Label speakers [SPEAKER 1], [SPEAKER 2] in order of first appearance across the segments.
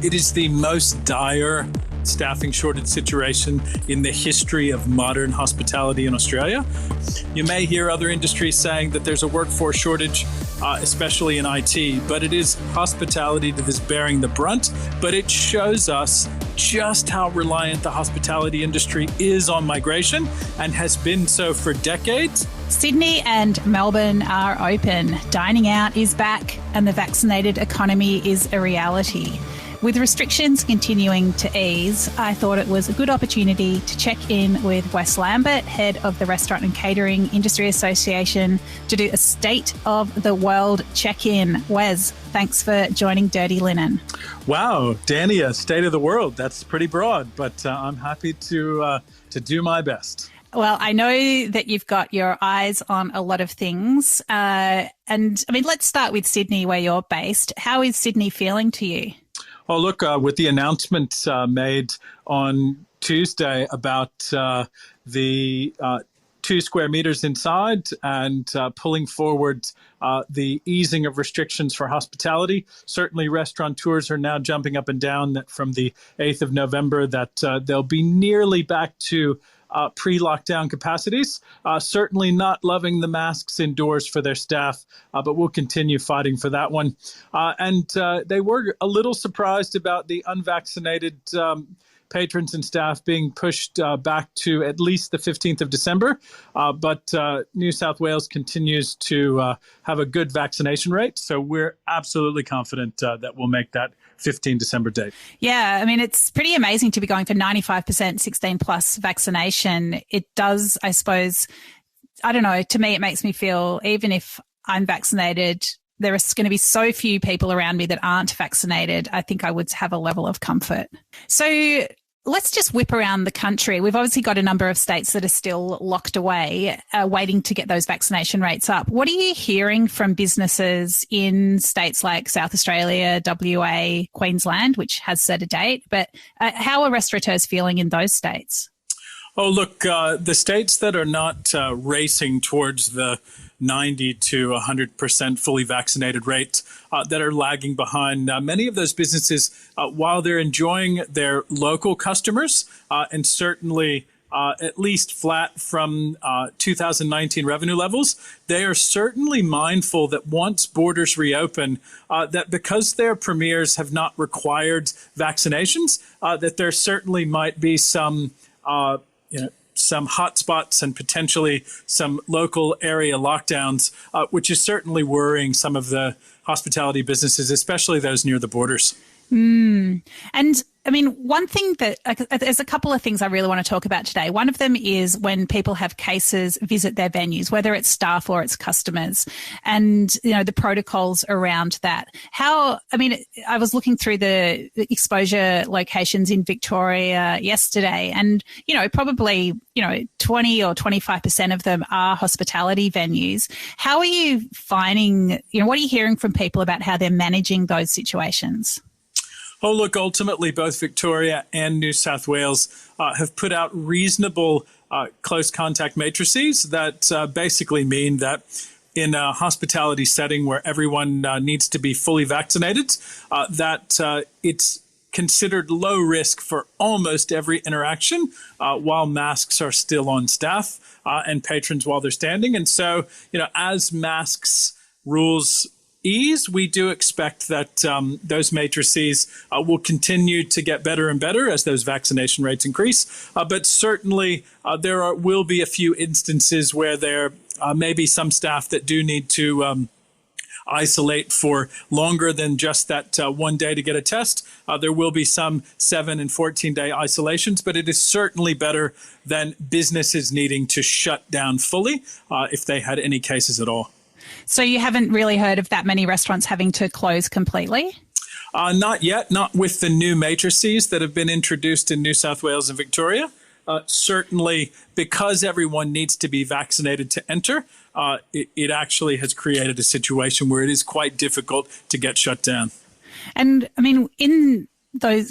[SPEAKER 1] It is the most dire staffing shortage situation in the history of modern hospitality in Australia. You may hear other industries saying that there's a workforce shortage, especially in IT, but it is hospitality that is bearing the brunt. But it shows us just how reliant the hospitality industry is on migration and has been so for decades.
[SPEAKER 2] Sydney and Melbourne are open. Dining out is back and the vaccinated economy is a reality. With restrictions continuing to ease, I thought it was a good opportunity to check in with Wes Lambert, head of the Restaurant and Catering Industry Association, to do a State of the World check-in. Wes, thanks for joining Dirty Linen.
[SPEAKER 1] Wow, Dani, a State of the World. That's pretty broad, but I'm happy to do my best.
[SPEAKER 2] Well, I know that you've got your eyes on a lot of things. Let's start with Sydney, where you're based. How is Sydney feeling to you?
[SPEAKER 1] Oh, look, with the announcement made on Tuesday about the 2 square meters inside and pulling forward the easing of restrictions for hospitality. Certainly restaurateurs are now jumping up and down that from the 8th of November that they'll be nearly back to pre-lockdown capacities. Certainly not loving the masks indoors for their staff, but we'll continue fighting for that one. And they were a little surprised about the unvaccinated patrons and staff being pushed back to at least the 15th of December. But New South Wales continues to have a good vaccination rate. So we're absolutely confident that we'll make that 15 December date.
[SPEAKER 2] Yeah, I mean, it's pretty amazing to be going for 95% 16 plus vaccination. It does, I suppose, I don't know, to me, it makes me feel, even if I'm vaccinated, there is going to be so few people around me that aren't vaccinated. I think I would have a level of comfort. So let's just whip around the country. We've obviously got a number of states that are still locked away, waiting to get those vaccination rates up. What are you hearing from businesses in states like South Australia, WA, Queensland, which has set a date? But how are restaurateurs feeling in those states?
[SPEAKER 1] Oh, look, the states that are not racing towards the 90 to 100% fully vaccinated rates that are lagging behind. Many of those businesses, while they're enjoying their local customers and certainly at least flat from 2019 revenue levels, they are certainly mindful that once borders reopen, that because their premiers have not required vaccinations, that there certainly might be some some hotspots and potentially some local area lockdowns, which is certainly worrying some of the hospitality businesses, especially those near the borders.
[SPEAKER 2] And I mean, one thing that there's a couple of things I really want to talk about today. One of them is when people have cases visit their venues, whether it's staff or it's customers, and, you know, the protocols around that. I was looking through the exposure locations in Victoria yesterday, and, you know, probably, 20 or 25% of them are hospitality venues. How are you finding, what are you hearing from people about how they're managing those situations?
[SPEAKER 1] Oh, look, ultimately, both Victoria and New South Wales have put out reasonable close contact matrices that basically mean that in a hospitality setting where everyone needs to be fully vaccinated, that it's considered low risk for almost every interaction while masks are still on staff and patrons while they're standing. And so, as masks rules ease, we do expect that those matrices will continue to get better and better as those vaccination rates increase. But certainly there will be a few instances where there may be some staff that do need to isolate for longer than just that 1 day to get a test. There will be some 7 and 14-day isolations, but it is certainly better than businesses needing to shut down fully if they had any cases at all.
[SPEAKER 2] So you haven't really heard of that many restaurants having to close completely?
[SPEAKER 1] Not yet, not with the new matrices that have been introduced in New South Wales and Victoria. Certainly, because everyone needs to be vaccinated to enter, it actually has created a situation where it is quite difficult to get shut down. And I mean,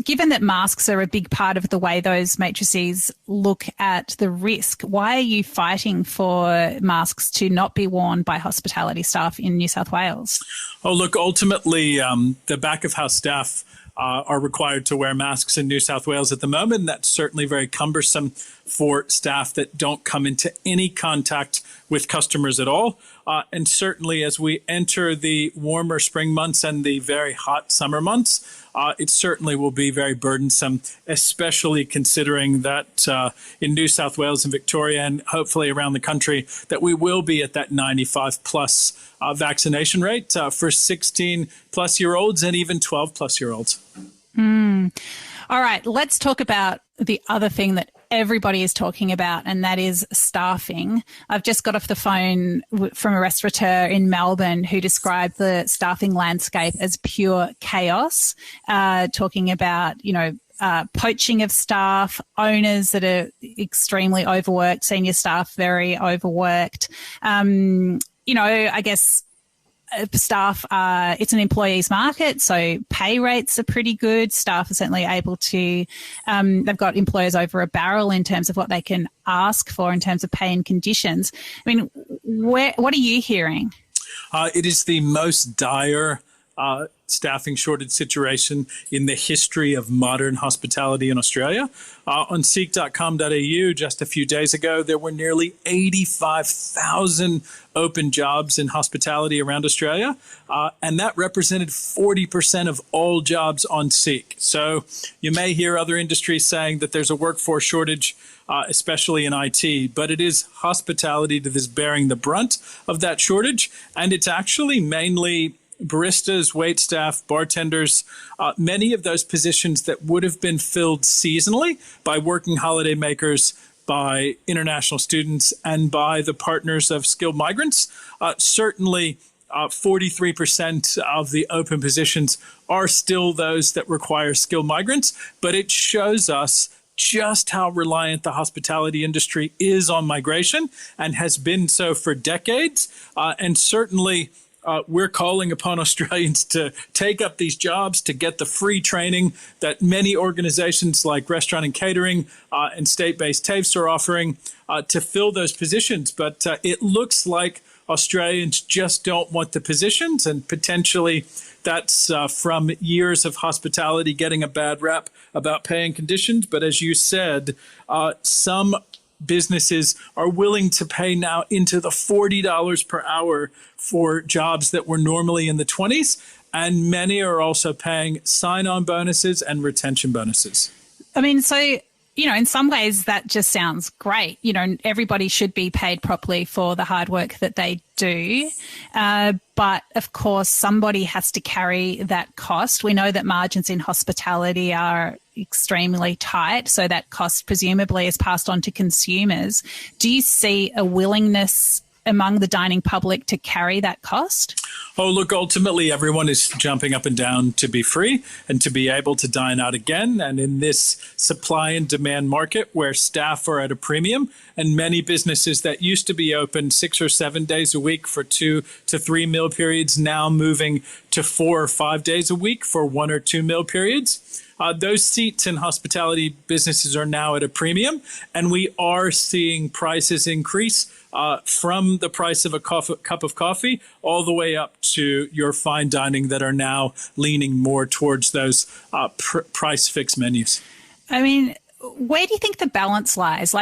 [SPEAKER 1] given that masks are a big part of the way those matrices look at the risk, why are you fighting for masks to not be worn by hospitality staff in New South Wales? Oh, look, ultimately, the back of house staff are required to wear masks in New South Wales at the moment. That's certainly very cumbersome for staff that don't come into any contact with customers at all. And certainly as we enter the warmer spring months and the very hot summer months, it certainly will be very burdensome, especially considering that in New South Wales and Victoria and hopefully around the country, that we will be at that 95 plus vaccination rate for 16 plus year olds and even 12 plus year olds.
[SPEAKER 2] All right, let's talk about the other thing that everybody is talking about, and that is staffing. I've just got off the phone from a restaurateur in Melbourne who described the staffing landscape as pure chaos, talking about, poaching of staff, owners that are extremely overworked, senior staff very overworked. I guess staff it's an employees market, so pay rates are pretty good. Staff are certainly able to, they've got employers over a barrel in terms of what they can ask for in terms of pay and conditions. I mean, what are you hearing?
[SPEAKER 1] It is the most dire staffing shortage situation in the history of modern hospitality in Australia. On seek.com.au just a few days ago, there were nearly 85,000 open jobs in hospitality around Australia, and that represented 40% of all jobs on Seek. So you may hear other industries saying that there's a workforce shortage, especially in IT, but it is hospitality that is bearing the brunt of that shortage, and it's actually mainly baristas, wait staff, bartenders, many of those positions that would have been filled seasonally by working holiday makers, by international students, and by the partners of skilled migrants. Certainly, 43% of the open positions are still those that require skilled migrants, but it shows us just how reliant the hospitality industry is on migration and has been so for decades. And certainly, we're calling upon Australians to take up these jobs, to get the free training that many organizations like Restaurant and Catering and state-based TAFEs are offering to fill those positions. But it looks like Australians just don't want the positions, and potentially that's from years of hospitality getting a bad rap about pay and conditions. But as you said, some businesses are willing to pay now into the $40 per hour for jobs that were normally in the 20s. And many are also paying sign-on bonuses and retention bonuses.
[SPEAKER 2] I mean, so, in some ways that just sounds great. Everybody should be paid properly for the hard work that they do. But of course, somebody has to carry that cost. We know that margins in hospitality are extremely tight, so that cost presumably is passed on to consumers. Do you see a willingness among the dining public to carry that cost?
[SPEAKER 1] Oh, look, ultimately, everyone is jumping up and down to be free and to be able to dine out again. And in this supply and demand market where staff are at a premium, and many businesses that used to be open 6 or 7 days a week for 2 to 3 meal periods, now moving to 4 or 5 days a week for 1 or 2 meal periods. Those seats in hospitality businesses are now at a premium, and we are seeing prices increase from the price of a cup of coffee all the way up to your fine dining that are now leaning more towards those price fixed menus.
[SPEAKER 2] I mean, where do you think the balance lies?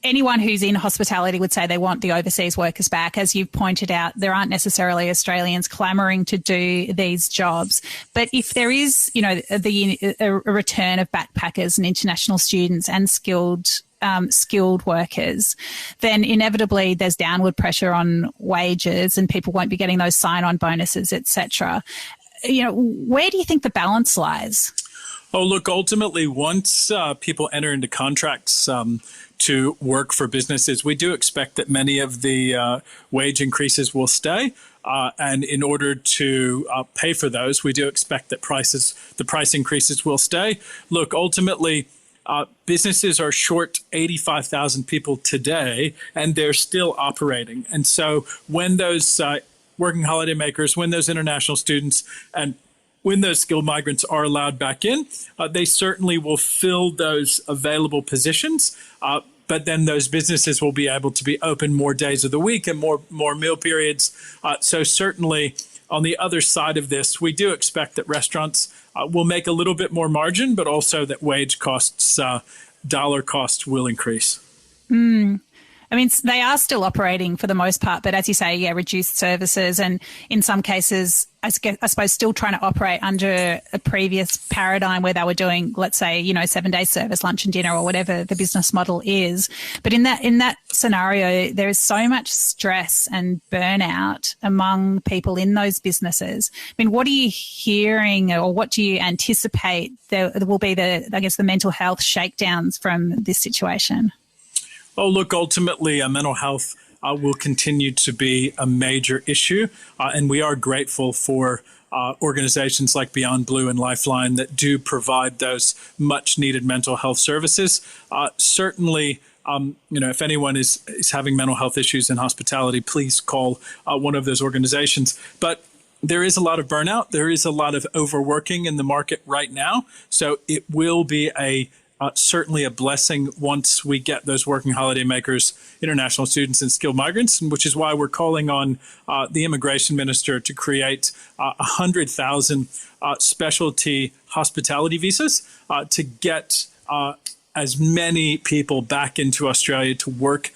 [SPEAKER 2] Anyone who's in hospitality would say they want the overseas workers back. As you've pointed out, there aren't necessarily Australians clamouring to do these jobs. But if there is, a return of backpackers and international students and skilled workers, then inevitably there's downward pressure on wages and people won't be getting those sign-on bonuses, etc. Where do you think the balance lies?
[SPEAKER 1] Oh, look, ultimately, once people enter into contracts to work for businesses, we do expect that many of the wage increases will stay. And in order to pay for those, we do expect that the price increases will stay. Look, ultimately, businesses are short 85,000 people today, and they're still operating. And so when those working holiday makers, when those international students, and when those skilled migrants are allowed back in, they certainly will fill those available positions. But then those businesses will be able to be open more days of the week and more meal periods. So certainly on the other side of this, we do expect that restaurants will make a little bit more margin, but also that wage costs, dollar costs will increase.
[SPEAKER 2] I mean, they are still operating for the most part, but as you say, yeah, reduced services, and in some cases, I suppose still trying to operate under a previous paradigm where they were doing, let's say, 7-day service, lunch and dinner, or whatever the business model is. But in that scenario, there is so much stress and burnout among people in those businesses. I mean, what are you hearing, or what do you anticipate there will be the mental health shakedowns from this situation?
[SPEAKER 1] Oh, look, ultimately, mental health will continue to be a major issue, and we are grateful for organizations like Beyond Blue and Lifeline that do provide those much-needed mental health services. Certainly, if anyone is having mental health issues in hospitality, please call one of those organizations. But there is a lot of burnout. There is a lot of overworking in the market right now, so it will be certainly a blessing once we get those working holiday makers, international students, and skilled migrants, which is why we're calling on the immigration minister to create 100,000 specialty hospitality visas to get as many people back into Australia to work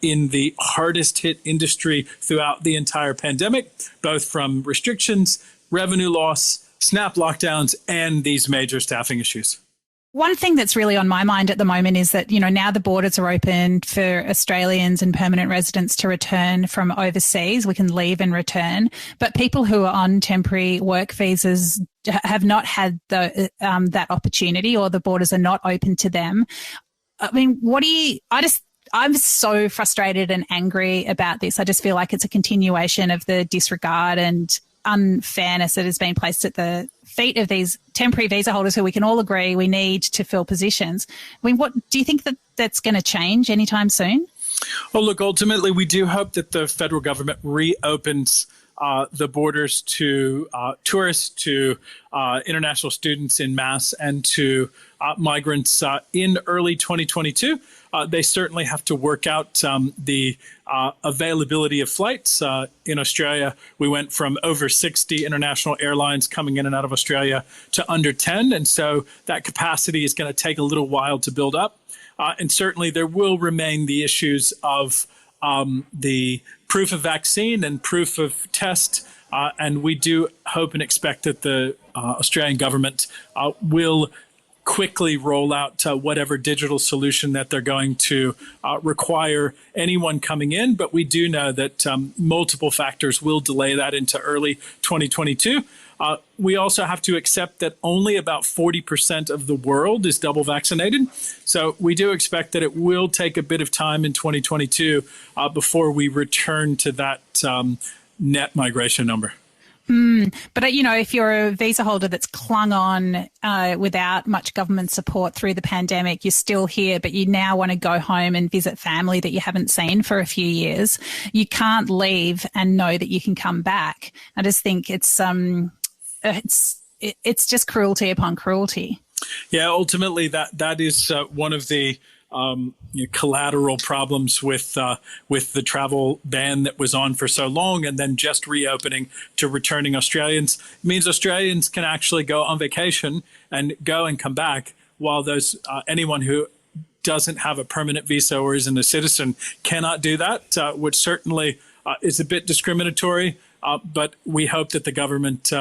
[SPEAKER 1] in the hardest hit industry throughout the entire pandemic, both from restrictions, revenue loss, snap lockdowns, and these major staffing issues.
[SPEAKER 2] One thing that's really on my mind at the moment is that, now the borders are open for Australians and permanent residents to return from overseas. We can leave and return. But people who are on temporary work visas have not had that opportunity, or the borders are not open to them. I mean, I'm so frustrated and angry about this. I just feel like it's a continuation of the disregard and unfairness that has been placed at the feet of these temporary visa holders who we can all agree we need to fill positions. I mean, what do you think that's going to change anytime soon?
[SPEAKER 1] Well, look, ultimately, we do hope that the federal government reopens the borders to tourists, to international students in mass, and to migrants in early 2022. They certainly have to work out the availability of flights. In Australia, we went from over 60 international airlines coming in and out of Australia to under 10. And so that capacity is going to take a little while to build up. And certainly there will remain the issues of the proof of vaccine and proof of test. And we do hope and expect that the Australian government will quickly roll out whatever digital solution that they're going to require anyone coming in. But we do know that multiple factors will delay that into early 2022. We also have to accept that only about 40% of the world is double vaccinated. So we do expect that it will take a bit of time in 2022 before we return to that net migration number.
[SPEAKER 2] But, if you're a visa holder that's clung on without much government support through the pandemic, you're still here, but you now want to go home and visit family that you haven't seen for a few years. You can't leave and know that you can come back. I just think it's just cruelty upon cruelty.
[SPEAKER 1] Yeah, ultimately that is one of the collateral problems with the travel ban that was on for so long, and then just reopening to returning Australians. It means Australians can actually go on vacation and go and come back, while those anyone who doesn't have a permanent visa or isn't a citizen cannot do that, which certainly is a bit discriminatory. But we hope that the government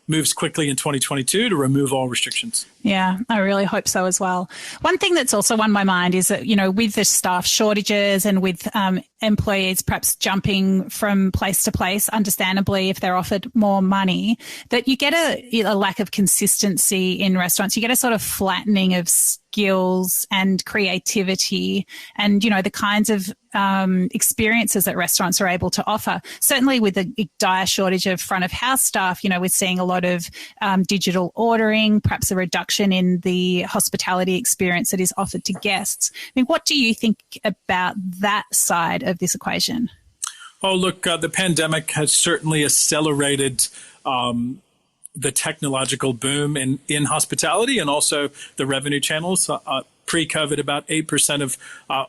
[SPEAKER 1] moves quickly in 2022 to remove all restrictions.
[SPEAKER 2] Yeah, I really hope so as well. One thing that's also on my mind is that, with the staff shortages and with employees perhaps jumping from place to place, understandably, if they're offered more money, that you get a lack of consistency in restaurants. You get a sort of flattening of skills and creativity and, the kinds of experiences that restaurants are able to offer. Certainly with the dire shortage of front of house staff, we're seeing a lot of digital ordering, perhaps a reduction in the hospitality experience that is offered to guests. I mean, what do you think about that side of this equation? Oh,
[SPEAKER 1] look, the pandemic has certainly accelerated the technological boom in hospitality and also the revenue channels. Pre-COVID, about 8% of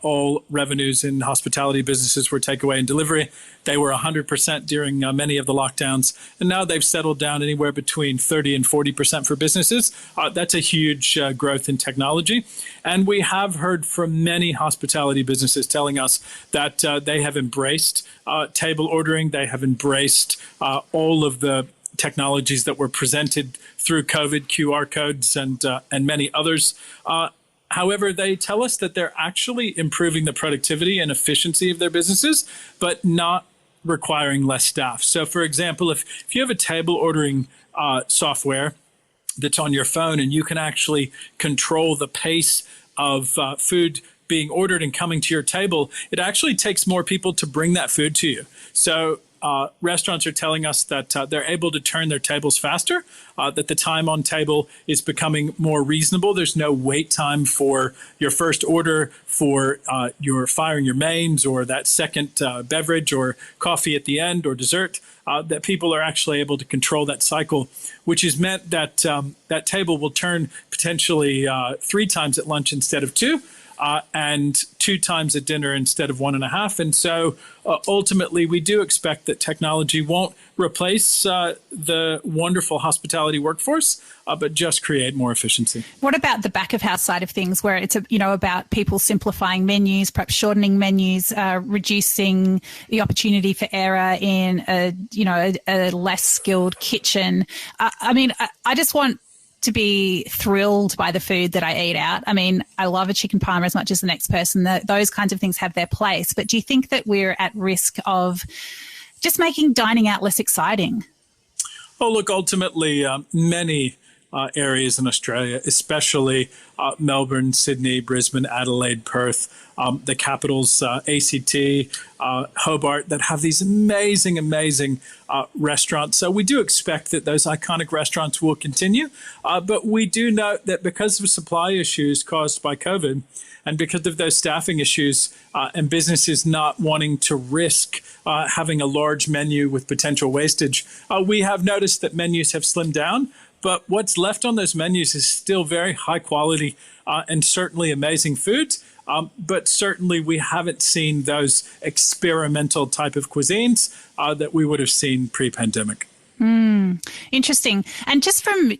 [SPEAKER 1] all revenues in hospitality businesses were takeaway and delivery. They were 100% during many of the lockdowns, and now they've settled down anywhere between 30 and 40% for businesses. That's a huge growth in technology. And we have heard from many hospitality businesses telling us that they have embraced table ordering. They have embraced all of the technologies that were presented through COVID, QR codes, and many others. However, they tell us that they're actually improving the productivity and efficiency of their businesses, but not requiring less staff. So, for example, if you have a table ordering software that's on your phone and you can actually control the pace of food being ordered and coming to your table, it actually takes more people to bring that food to you. So restaurants are telling us that they're able to turn their tables faster, that the time on table is becoming more reasonable. There's no wait time for your first order, for your firing your mains, or that second beverage or coffee at the end or dessert, that people are actually able to control that cycle, which has meant that that table will turn potentially 3 times at lunch instead of 2. And 2 times at dinner instead of 1.5. And so ultimately, we do expect that technology won't replace the wonderful hospitality workforce, but just create more efficiency.
[SPEAKER 2] What about the back of house side of things, where it's about people simplifying menus, perhaps shortening menus, reducing the opportunity for error in a less skilled kitchen? I just want to be thrilled by the food that I eat out. I mean, I love a chicken parma as much as the next person. Those kinds of things have their place. But do you think that we're at risk of just making dining out less exciting?
[SPEAKER 1] Oh, look, ultimately, many areas in Australia, especially Melbourne, Sydney, Brisbane, Adelaide, Perth, the capitals, ACT, Hobart, that have these amazing restaurants. So we do expect that those iconic restaurants will continue. But we do note that because of supply issues caused by COVID, and because of those staffing issues and businesses not wanting to risk having a large menu with potential wastage, we have noticed that menus have slimmed down. But what's left on those menus is still very high quality and certainly amazing foods. But certainly we haven't seen those experimental type of cuisines that we would have seen pre-pandemic.
[SPEAKER 2] Interesting. And just from,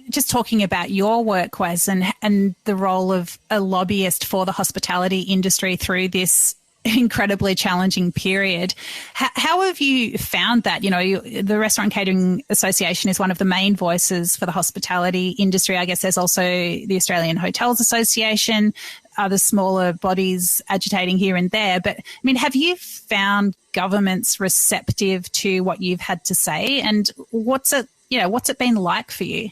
[SPEAKER 2] just talking about your work, Wes, and the role of a lobbyist for the hospitality industry through this incredibly challenging period, how have you found that? The Restaurant Catering Association is one of the main voices for the hospitality industry. I guess there's also the Australian Hotels Association, other smaller bodies agitating here and there. But I mean, have you found governments receptive to what you've had to say? And what's it been like for you?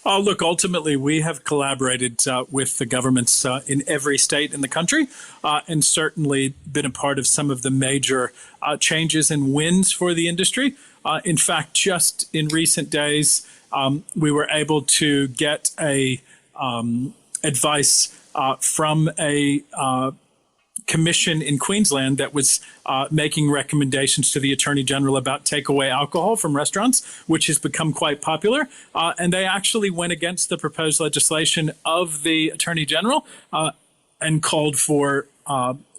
[SPEAKER 1] Oh, look, ultimately, we have collaborated with the governments in every state in the country and certainly been a part of some of the major changes and wins for the industry. In fact, just in recent days, we were able to get advice from a commission in Queensland that was making recommendations to the Attorney General about takeaway alcohol from restaurants, which has become quite popular. And they actually went against the proposed legislation of the Attorney General and called for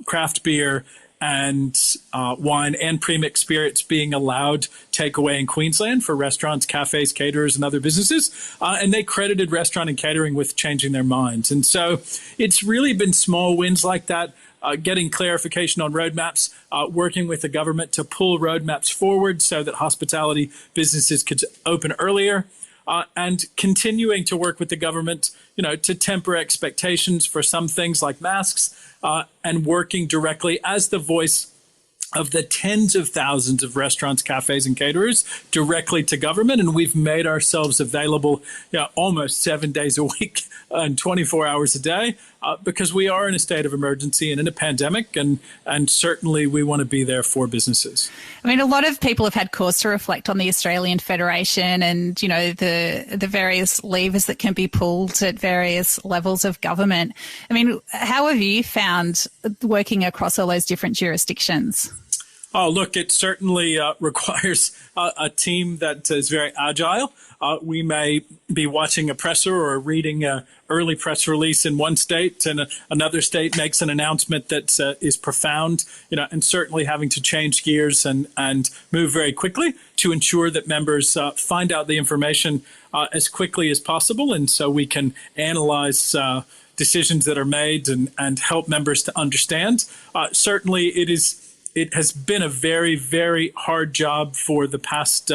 [SPEAKER 1] craft beer and wine and premixed spirits being allowed takeaway in Queensland for restaurants, cafes, caterers, and other businesses. And they credited restaurant and catering with changing their minds. And so it's really been small wins like that. Getting clarification on roadmaps, working with the government to pull roadmaps forward so that hospitality businesses could open earlier, and continuing to work with the government, to temper expectations for some things like masks, and working directly as the voice of the tens of thousands of restaurants, cafes, and caterers directly to government. And we've made ourselves available almost 7 days a week and 24 hours a day because we are in a state of emergency and in a pandemic. And certainly we want to be there for businesses.
[SPEAKER 2] I mean, a lot of people have had cause to reflect on the Australian Federation and, the various levers that can be pulled at various levels of government. I mean, how have you found working across all those different jurisdictions?
[SPEAKER 1] Oh, look, it certainly requires a team that is very agile. We may be watching a presser or reading an early press release in one state, and another state makes an announcement that is profound, and certainly having to change gears and move very quickly to ensure that members find out the information as quickly as possible, and so we can analyze decisions that are made and help members to understand. Certainly, it has been a very, very hard job for the past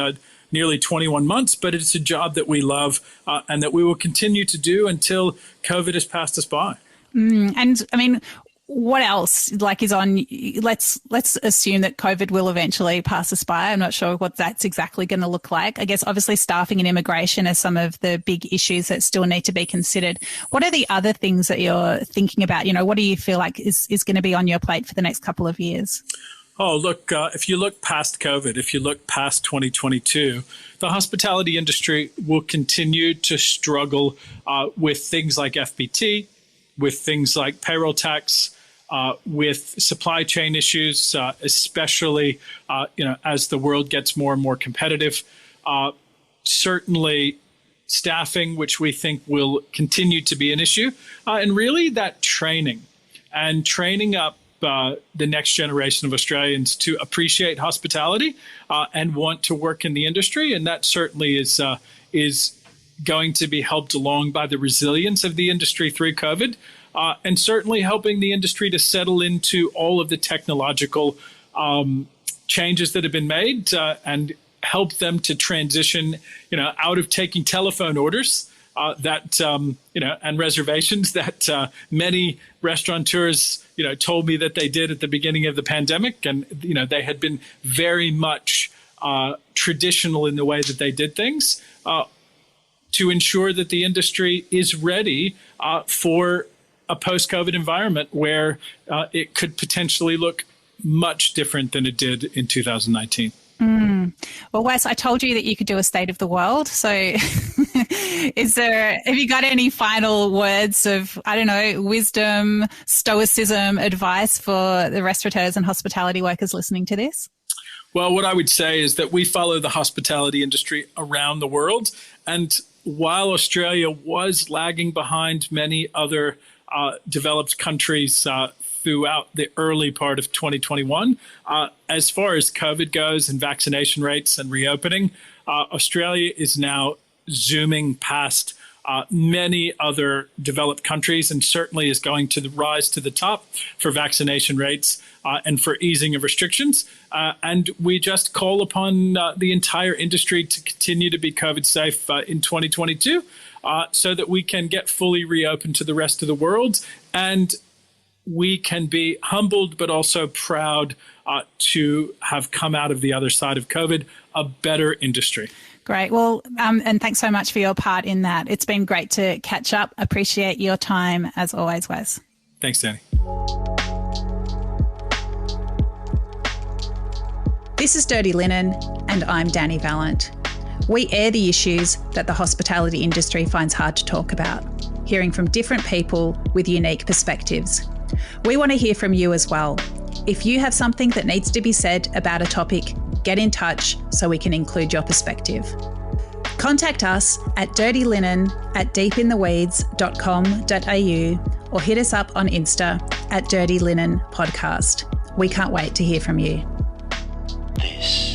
[SPEAKER 1] nearly 21 months, but it's a job that we love and that we will continue to do until COVID has passed us by.
[SPEAKER 2] And I mean, what else is on? Let's assume that COVID will eventually pass us by. I'm not sure what that's exactly going to look like. I guess obviously staffing and immigration are some of the big issues that still need to be considered. What are the other things that you're thinking about? What do you feel like is going to be on your plate for the next couple of years?
[SPEAKER 1] Oh, look, if you look past COVID, if you look past 2022, the hospitality industry will continue to struggle with things like FBT, with things like payroll tax, with supply chain issues, especially as the world gets more and more competitive. Certainly staffing, which we think will continue to be an issue, and really that training up the next generation of Australians to appreciate hospitality and want to work in the industry, and that certainly is going to be helped along by the resilience of the industry through COVID. And certainly helping the industry to settle into all of the technological changes that have been made and help them to transition, out of taking telephone orders and reservations that many restaurateurs, told me that they did at the beginning of the pandemic. And, they had been very much traditional in the way that they did things to ensure that the industry is ready for a post-COVID environment where it could potentially look much different than it did in 2019.
[SPEAKER 2] Well, Wes, I told you that you could do a state of the world. So have you got any final words of, wisdom, stoicism, advice for the restaurateurs and hospitality workers listening to this?
[SPEAKER 1] Well, what I would say is that we follow the hospitality industry around the world. And while Australia was lagging behind many other developed countries throughout the early part of 2021. As far as COVID goes and vaccination rates and reopening, Australia is now zooming past many other developed countries and certainly is going to rise to the top for vaccination rates and for easing of restrictions. And we just call upon the entire industry to continue to be COVID safe in 2022. So that we can get fully reopened to the rest of the world, and we can be humbled but also proud to have come out of the other side of COVID a better industry.
[SPEAKER 2] Great. Well, and thanks so much for your part in that. It's been great to catch up. Appreciate your time as always, Wes.
[SPEAKER 1] Thanks, Dani.
[SPEAKER 2] This is Dirty Linen, and I'm Dani Valent. We air the issues that the hospitality industry finds hard to talk about, hearing from different people with unique perspectives. We want to hear from you as well. If you have something that needs to be said about a topic, get in touch so we can include your perspective. Contact us at dirtylinen@deepintheweeds.com.au or hit us up on Insta at Dirty Linen Podcast. We can't wait to hear from you.
[SPEAKER 3] This